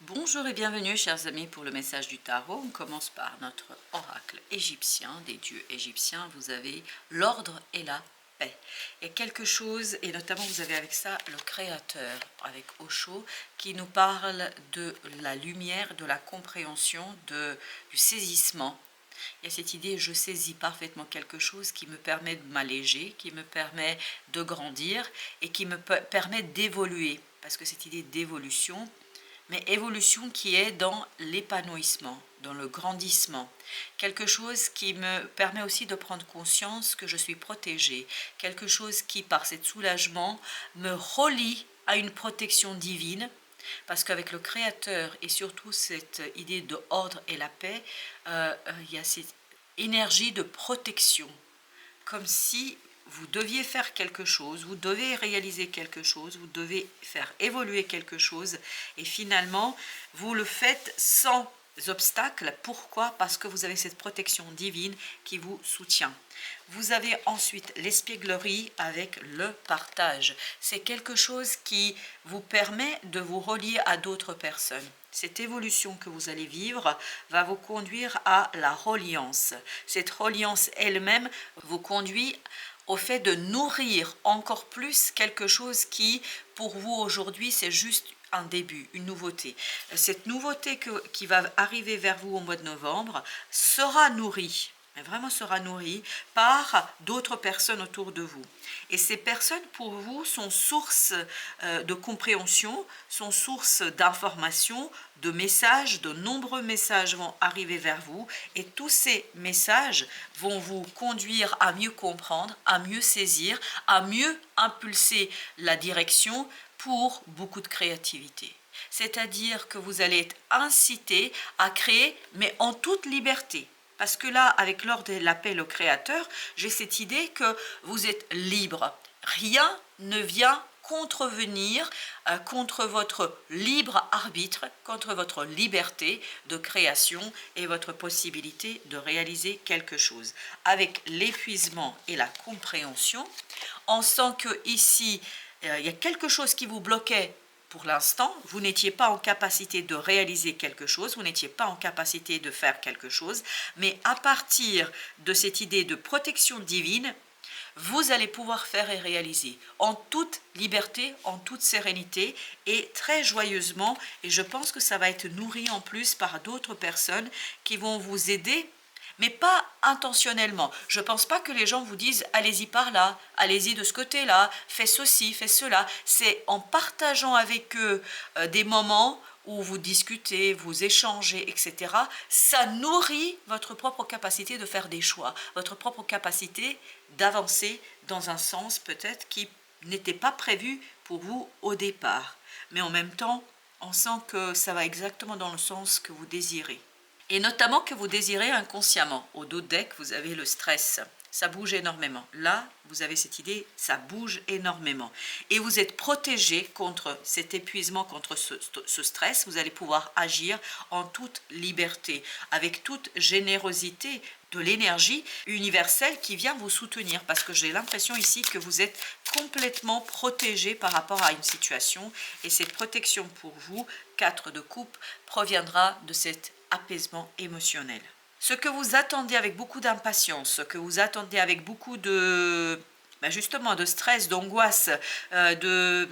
Bonjour et bienvenue chers amis pour le message du tarot. On commence par notre oracle égyptien, des dieux égyptiens. Vous avez l'ordre et la paix. Et quelque chose, et notamment vous avez avec ça le créateur, avec Osho, qui nous parle de la lumière, de la compréhension, du saisissement. Il y a cette idée, je saisis parfaitement quelque chose qui me permet de m'alléger, qui me permet de grandir et qui me permet d'évoluer. Parce que cette idée d'évolution, mais évolution qui est dans l'épanouissement, dans le grandissement. Quelque chose qui me permet aussi de prendre conscience que je suis protégée. Quelque chose qui, par cet soulagement, me relie à une protection divine. Parce qu'avec le Créateur et surtout cette idée de ordre et la paix, il y a cette énergie de protection. Comme si vous deviez faire quelque chose, vous devez réaliser quelque chose, vous devez faire évoluer quelque chose, et finalement, vous le faites sans obstacle. Pourquoi? Parce que vous avez cette protection divine qui vous soutient. Vous avez ensuite l'espièglerie avec le partage. C'est quelque chose qui vous permet de vous relier à d'autres personnes. Cette évolution que vous allez vivre va vous conduire à la reliance. Cette reliance elle-même vous conduit au fait de nourrir encore plus quelque chose qui, pour vous aujourd'hui, c'est juste un début, une nouveauté. Cette nouveauté qui va arriver vers vous au mois de novembre sera nourrie, mais vraiment sera nourrie par d'autres personnes autour de vous. Et ces personnes, pour vous, sont source de compréhension, sont source d'informations, de messages. De nombreux messages vont arriver vers vous, et tous ces messages vont vous conduire à mieux comprendre, à mieux saisir, à mieux impulser la direction pour beaucoup de créativité. C'est-à-dire que vous allez être incité à créer, mais en toute liberté. Parce que là, avec l'ordre et la paix, le créateur, j'ai cette idée que vous êtes libre. Rien ne vient contrevenir contre votre libre arbitre, contre votre liberté de création et votre possibilité de réaliser quelque chose. Avec l'épuisement et la compréhension, on sent que ici, il y a quelque chose qui vous bloquait. Pour l'instant, vous n'étiez pas en capacité de réaliser quelque chose, vous n'étiez pas en capacité de faire quelque chose, mais à partir de cette idée de protection divine, vous allez pouvoir faire et réaliser en toute liberté, en toute sérénité et très joyeusement. Et je pense que ça va être nourri en plus par d'autres personnes qui vont vous aider, mais pas intentionnellement. Je ne pense pas que les gens vous disent « allez-y par là, allez-y de ce côté-là, fais ceci, fais cela ». C'est en partageant avec eux des moments où vous discutez, vous échangez, etc. Ça nourrit votre propre capacité de faire des choix, votre propre capacité d'avancer dans un sens peut-être qui n'était pas prévu pour vous au départ. Mais en même temps, on sent que ça va exactement dans le sens que vous désirez. Et notamment que vous désirez inconsciemment. Au dos deck, vous avez le stress. Ça bouge énormément. Là, vous avez cette idée, ça bouge énormément. Et vous êtes protégé contre cet épuisement, contre ce stress. Vous allez pouvoir agir en toute liberté, avec toute générosité de l'énergie universelle qui vient vous soutenir. Parce que j'ai l'impression ici que vous êtes complètement protégé par rapport à une situation. Et cette protection pour vous, 4 de coupe, proviendra de cette apaisement émotionnel. Ce que vous attendez avec beaucoup d'impatience, ce que vous attendez avec beaucoup de justement de stress, d'angoisse, de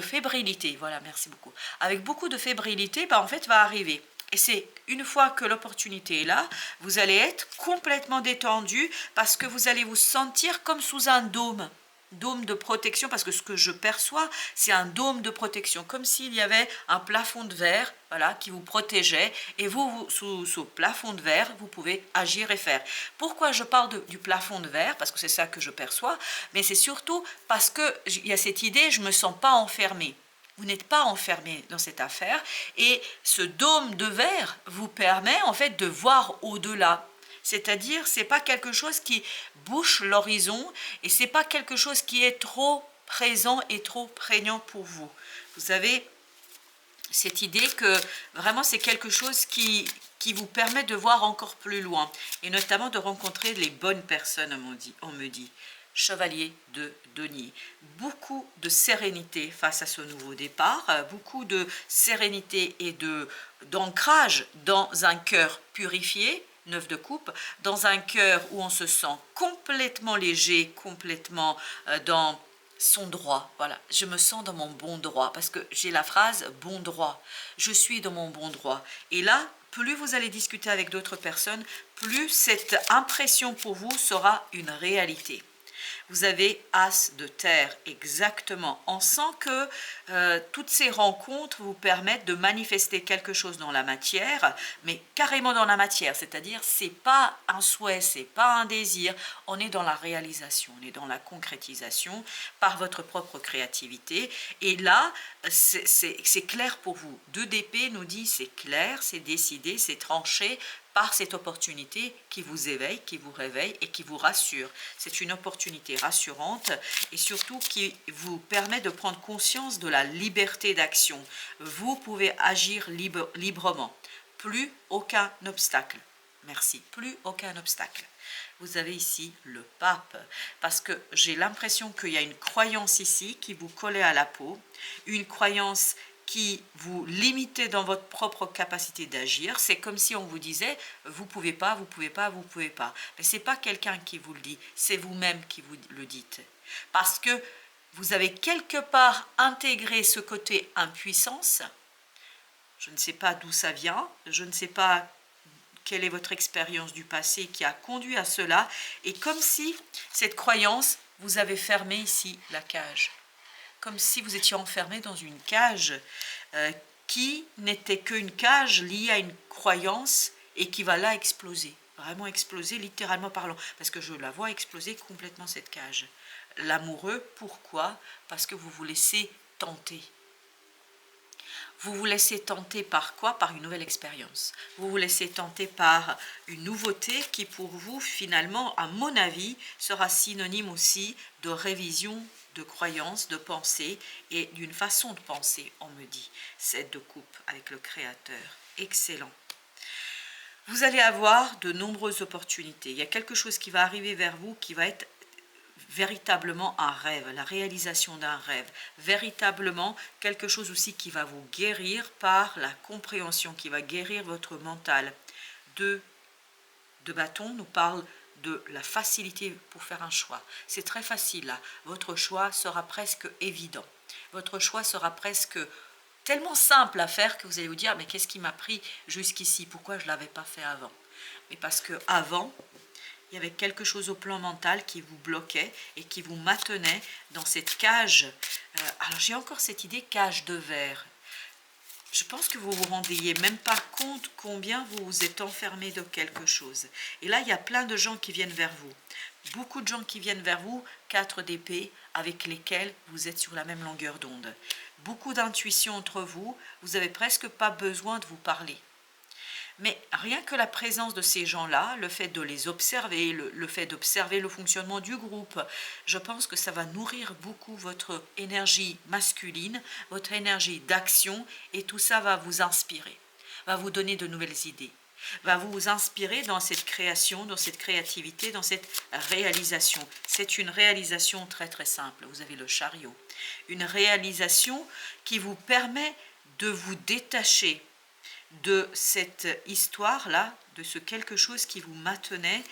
fébrilité, voilà, merci beaucoup. Avec beaucoup de fébrilité, en fait, va arriver. Et c'est une fois que l'opportunité est là, vous allez être complètement détendu parce que vous allez vous sentir comme sous un dôme de protection, parce que ce que je perçois, c'est un dôme de protection, comme s'il y avait un plafond de verre, voilà, qui vous protégeait, et sous ce plafond de verre, vous pouvez agir et faire. Pourquoi je parle du plafond de verre? Parce que c'est ça que je perçois, mais c'est surtout parce qu'il y a cette idée, je ne me sens pas enfermée. Vous n'êtes pas enfermé dans cette affaire, et ce dôme de verre vous permet en fait de voir au-delà. C'est-à-dire, ce n'est pas quelque chose qui bouche l'horizon et ce n'est pas quelque chose qui est trop présent et trop prégnant pour vous. Vous avez cette idée que vraiment c'est quelque chose qui vous permet de voir encore plus loin et notamment de rencontrer les bonnes personnes, on me dit. chevalier de denier. Beaucoup de sérénité face à ce nouveau départ, beaucoup de sérénité et d'ancrage dans un cœur purifié, 9 de coupe, dans un cœur où on se sent complètement léger, complètement dans son droit. Voilà, je me sens dans mon bon droit parce que j'ai la phrase bon droit. Je suis dans mon bon droit. Et là, plus vous allez discuter avec d'autres personnes, plus cette impression pour vous sera une réalité. Vous avez As de terre, exactement. On sent que toutes ces rencontres vous permettent de manifester quelque chose dans la matière, mais carrément dans la matière, c'est-à-dire c'est pas un souhait, c'est pas un désir, on est dans la réalisation, on est dans la concrétisation par votre propre créativité. Et là, c'est clair pour vous. 2 d'épée nous dit c'est clair, c'est décidé, c'est tranché, par cette opportunité qui vous éveille, qui vous réveille et qui vous rassure. C'est une opportunité rassurante et surtout qui vous permet de prendre conscience de la liberté d'action. Vous pouvez agir librement. Plus aucun obstacle. Merci. Plus aucun obstacle. Vous avez ici le pape, parce que j'ai l'impression qu'il y a une croyance ici qui vous collait à la peau, une croyance qui vous limitez dans votre propre capacité d'agir. C'est comme si on vous disait vous pouvez pas, vous pouvez pas, vous pouvez pas. Mais c'est pas quelqu'un qui vous le dit, c'est vous-même qui vous le dites. Parce que vous avez quelque part intégré ce côté impuissance. Je ne sais pas d'où ça vient, je ne sais pas quelle est votre expérience du passé qui a conduit à cela. Et comme si cette croyance vous avait fermé ici la cage. Comme si vous étiez enfermé dans une cage qui n'était qu'une cage liée à une croyance et qui va là exploser, vraiment exploser littéralement parlant, parce que je la vois exploser complètement cette cage. L'amoureux, pourquoi? Parce que vous vous laissez tenter. Vous vous laissez tenter par quoi? Par une nouvelle expérience. Vous vous laissez tenter par une nouveauté qui pour vous, finalement, à mon avis, sera synonyme aussi de révision, de croyance, de pensée et d'une façon de penser, on me dit. 7 de coupe avec le Créateur. Excellent. Vous allez avoir de nombreuses opportunités. Il y a quelque chose qui va arriver vers vous qui va être véritablement un rêve, la réalisation d'un rêve, véritablement quelque chose aussi qui va vous guérir par la compréhension, qui va guérir votre mental. 2 de bâton nous parle de la facilité pour faire un choix. C'est très facile là, votre choix sera presque évident, votre choix sera presque tellement simple à faire que vous allez vous dire mais qu'est-ce qui m'a pris jusqu'ici, pourquoi je ne l'avais pas fait avant? Mais parce que avant, il y avait quelque chose au plan mental qui vous bloquait et qui vous maintenait dans cette cage. Alors j'ai encore cette idée cage de verre. Je pense que vous vous rendiez même pas compte combien vous vous êtes enfermé de quelque chose. Et là, il y a plein de gens qui viennent vers vous. Beaucoup de gens qui viennent vers vous, 4 d'épée, avec lesquels vous êtes sur la même longueur d'onde. Beaucoup d'intuition entre vous, vous n'avez presque pas besoin de vous parler. Mais rien que la présence de ces gens-là, le fait de les observer, le fait d'observer le fonctionnement du groupe, je pense que ça va nourrir beaucoup votre énergie masculine, votre énergie d'action, et tout ça va vous inspirer, va vous donner de nouvelles idées, va vous inspirer dans cette création, dans cette créativité, dans cette réalisation. C'est une réalisation très très simple, vous avez le chariot. Une réalisation qui vous permet de vous détacher de cette histoire-là, de ce quelque chose qui vous maintenait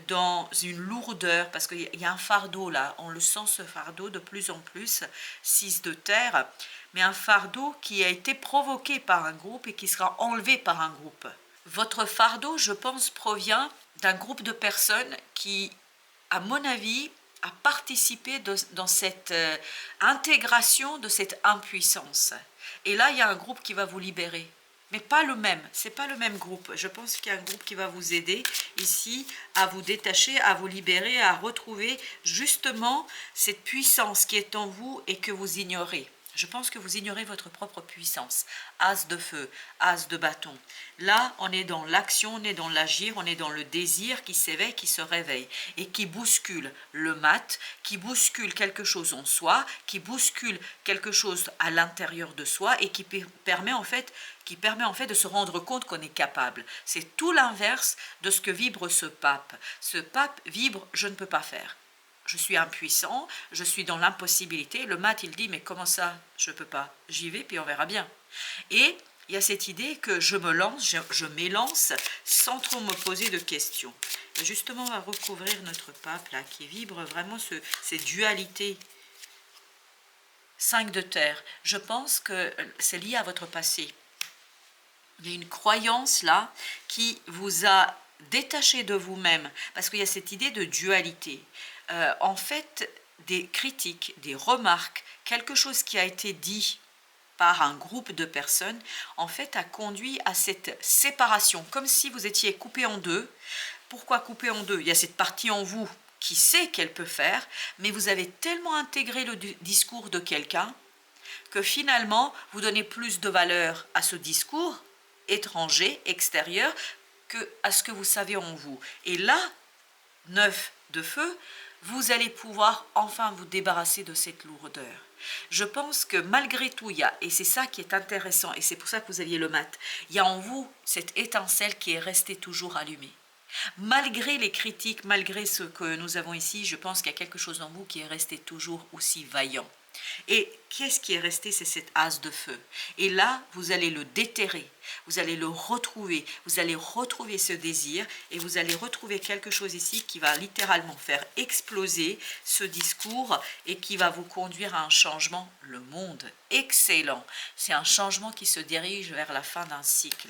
dans une lourdeur, parce qu'il y a un fardeau là, on le sent ce fardeau de plus en plus, 6 de terre, mais un fardeau qui a été provoqué par un groupe et qui sera enlevé par un groupe. Votre fardeau, je pense, provient d'un groupe de personnes qui, à mon avis, a participé dans cette intégration de cette impuissance. Et là, il y a un groupe qui va vous libérer. Mais pas le même, c'est pas le même groupe. Je pense qu'il y a un groupe qui va vous aider ici à vous détacher, à vous libérer, à retrouver justement cette puissance qui est en vous et que vous ignorez. Je pense que vous ignorez votre propre puissance. As de feu, as de bâton. Là, on est dans l'action, on est dans l'agir, on est dans le désir qui s'éveille, qui se réveille et qui bouscule le mat, qui bouscule quelque chose en soi, qui bouscule quelque chose à l'intérieur de soi et qui permet en fait de se rendre compte qu'on est capable. C'est tout l'inverse de ce que vibre ce pape. Ce pape vibre « je ne peux pas faire ». je suis impuissant, je suis dans l'impossibilité. Le mat, il dit, mais comment ça, je ne peux pas? J'y vais, puis on verra bien. Et il y a cette idée que je me lance, je m'élance sans trop me poser de questions. Et justement, on va recouvrir notre pape, là, qui vibre vraiment ces dualités. 5 de terre, je pense que c'est lié à votre passé. Il y a une croyance là qui vous a détaché de vous-même, parce qu'il y a cette idée de dualité. En fait, des critiques, des remarques, quelque chose qui a été dit par un groupe de personnes, en fait, a conduit à cette séparation, comme si vous étiez coupé en deux. Pourquoi coupé en deux? Il y a cette partie en vous qui sait qu'elle peut faire, mais vous avez tellement intégré le discours de quelqu'un que finalement, vous donnez plus de valeur à ce discours étranger, extérieur, que à ce que vous savez en vous. Et là, 9 de feu, vous allez pouvoir enfin vous débarrasser de cette lourdeur. Je pense que malgré tout, il y a, et c'est ça qui est intéressant, et c'est pour ça que vous aviez le mat, il y a en vous cette étincelle qui est restée toujours allumée. Malgré les critiques, malgré ce que nous avons ici, je pense qu'il y a quelque chose en vous qui est resté toujours aussi vaillant. Et qu'est-ce qui est resté? C'est cet as de feu. Et là, vous allez le déterrer, vous allez le retrouver, vous allez retrouver ce désir et vous allez retrouver quelque chose ici qui va littéralement faire exploser ce discours et qui va vous conduire à un changement, le monde. Excellent. C'est un changement qui se dirige vers la fin d'un cycle,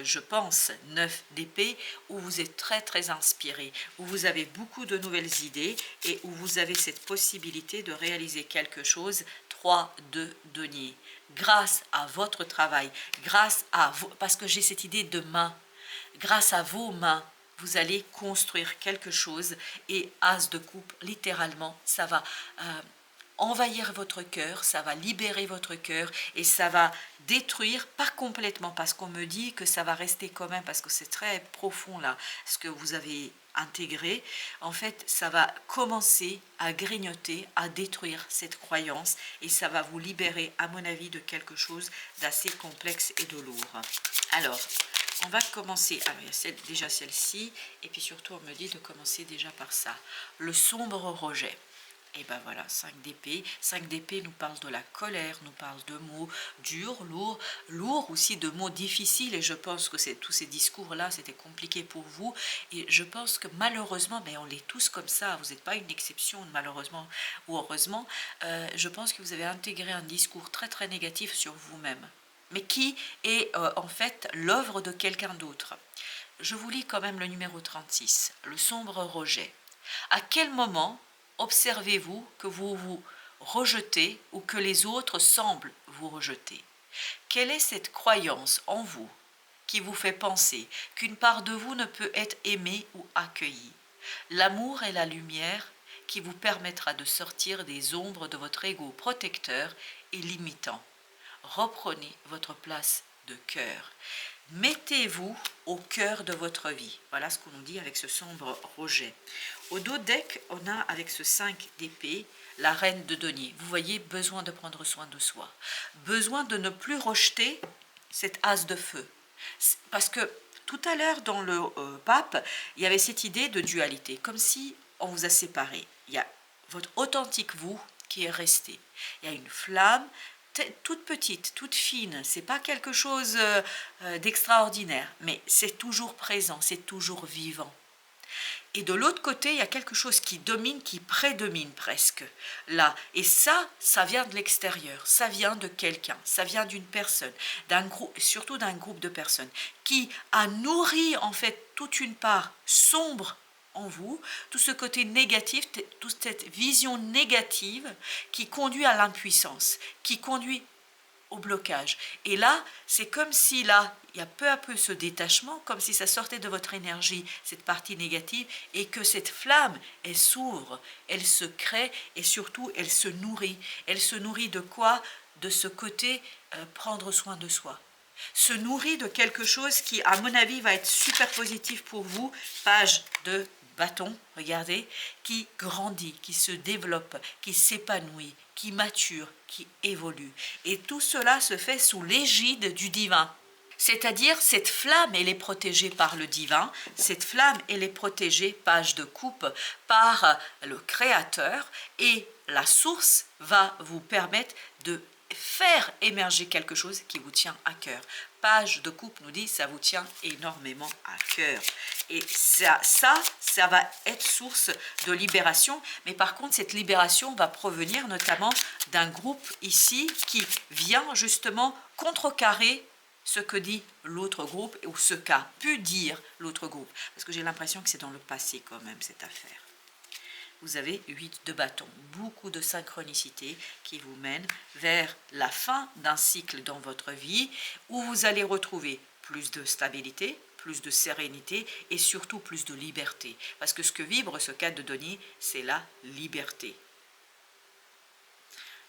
je pense, 9 d'épée, où vous êtes très très inspiré, où vous avez beaucoup de nouvelles idées et où vous avez cette possibilité de réaliser quelque chose. 3 de denier. Grâce à votre travail, grâce à vous, parce que j'ai cette idée de main, grâce à vos mains, vous allez construire quelque chose et as de coupe, littéralement, ça va envahir votre cœur, ça va libérer votre cœur et ça va détruire, pas complètement, parce qu'on me dit que ça va rester quand même, parce que c'est très profond là, ce que vous avez intégré. En fait, ça va commencer à grignoter, à détruire cette croyance et ça va vous libérer, à mon avis, de quelque chose d'assez complexe et de lourd. Alors, on va commencer, alors il y a déjà celle-ci, et puis surtout on me dit de commencer déjà par ça, le sombre rejet. Et ben voilà, 5 d'épée. 5 d'épée nous parle de la colère, nous parle de mots durs, lourds aussi, de mots difficiles. Et je pense que tous ces discours-là, c'était compliqué pour vous. Et je pense que malheureusement, ben on l'est tous comme ça. Vous n'êtes pas une exception, malheureusement ou heureusement. Je pense que vous avez intégré un discours très très négatif sur vous-même, mais qui est en fait l'œuvre de quelqu'un d'autre. Je vous lis quand même le numéro 36, le sombre rejet. À quel moment observez-vous que vous vous rejetez ou que les autres semblent vous rejeter? Quelle est cette croyance en vous qui vous fait penser qu'une part de vous ne peut être aimée ou accueillie? L'amour est la lumière qui vous permettra de sortir des ombres de votre ego protecteur et limitant. Reprenez votre place de cœur. Mettez-vous au cœur de votre vie. Voilà ce qu'on nous dit avec ce sombre rejet. Au dos deck, on a avec ce 5 d'épée, la reine de denier. Vous voyez, besoin de prendre soin de soi. Besoin de ne plus rejeter cet as de feu. Parce que tout à l'heure, dans le pape, il y avait cette idée de dualité, comme si on vous a séparés. Il y a votre authentique vous qui est resté. Il y a une flamme toute petite, toute fine, c'est pas quelque chose d'extraordinaire, mais c'est toujours présent, c'est toujours vivant. Et de l'autre côté, il y a quelque chose qui domine, qui prédomine presque, là. Et ça vient de l'extérieur, ça vient de quelqu'un, ça vient d'une personne, d'un groupe, surtout d'un groupe de personnes, qui a nourri en fait toute une part sombre en vous, tout ce côté négatif, toute cette vision négative qui conduit à l'impuissance, qui conduit au blocage. Et là, c'est comme si là, il y a peu à peu ce détachement, comme si ça sortait de votre énergie, cette partie négative, et que cette flamme, elle s'ouvre, elle se crée, et surtout, elle se nourrit. Elle se nourrit de quoi? De ce côté prendre soin de soi. Se nourrit de quelque chose qui, à mon avis, va être super positif pour vous. Page de bâton, regardez, qui grandit, qui se développe, qui s'épanouit, qui mature, qui évolue. Et tout cela se fait sous l'égide du divin. C'est-à-dire, cette flamme, elle est protégée par le divin, cette flamme, elle est protégée, page de coupe, par le Créateur, et la source va vous permettre de faire émerger quelque chose qui vous tient à cœur. Page de coupe nous dit, ça vous tient énormément à cœur. Et ça va être source de libération, mais par contre, cette libération va provenir notamment d'un groupe ici qui vient justement contrecarrer ce que dit l'autre groupe ou ce qu'a pu dire l'autre groupe. Parce que j'ai l'impression que c'est dans le passé quand même cette affaire. Vous avez 8 de bâton, beaucoup de synchronicité qui vous mène vers la fin d'un cycle dans votre vie où vous allez retrouver plus de stabilité, plus de sérénité et surtout plus de liberté. Parce que ce que vibre ce cadre de données, c'est la liberté.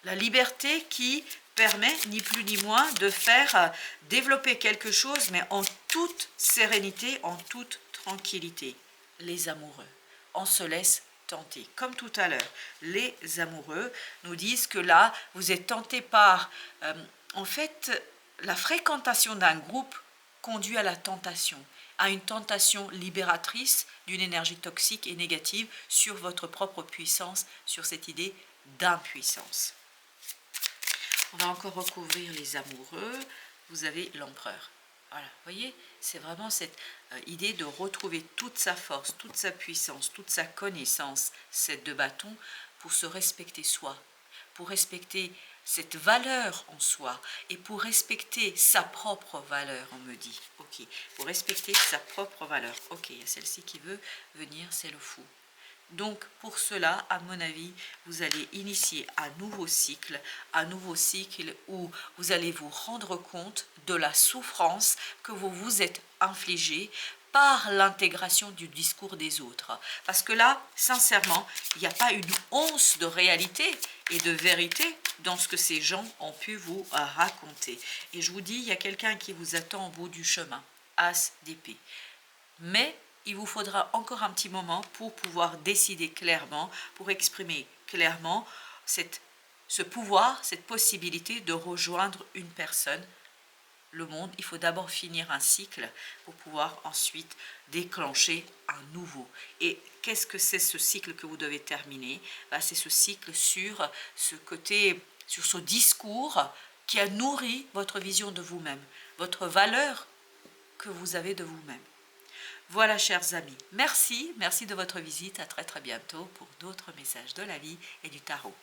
La liberté qui permet ni plus ni moins de faire développer quelque chose, mais en toute sérénité, en toute tranquillité. Les amoureux, on se laisse tenter. Comme tout à l'heure, les amoureux nous disent que là, vous êtes tenté par... en fait, la fréquentation d'un groupe conduit à la tentation, à une tentation libératrice d'une énergie toxique et négative sur votre propre puissance, sur cette idée d'impuissance. On va encore recouvrir les amoureux. Vous avez l'empereur. Voilà, vous voyez, c'est vraiment cette idée de retrouver toute sa force, toute sa puissance, toute sa connaissance, cette de bâton, pour se respecter soi, pour respecter cette valeur en soi et pour respecter sa propre valeur, on me dit. Ok, pour respecter sa propre valeur. Ok, il y a celle-ci qui veut venir, c'est le fou. Donc, pour cela, à mon avis, vous allez initier un nouveau cycle où vous allez vous rendre compte de la souffrance que vous vous êtes infligée par l'intégration du discours des autres. Parce que là, sincèrement, il n'y a pas une once de réalité et de vérité dans ce que ces gens ont pu vous raconter. Et je vous dis, il y a quelqu'un qui vous attend au bout du chemin, As d'épée. Mais il vous faudra encore un petit moment pour pouvoir décider clairement, pour exprimer clairement ce pouvoir, cette possibilité de rejoindre une personne. Le monde, il faut d'abord finir un cycle pour pouvoir ensuite déclencher un nouveau. Et qu'est-ce que c'est ce cycle que vous devez terminer? C'est ce cycle sur ce côté, sur ce discours qui a nourri votre vision de vous-même, votre valeur que vous avez de vous-même. Voilà, chers amis, merci de votre visite, à très bientôt pour d'autres messages de la vie et du tarot.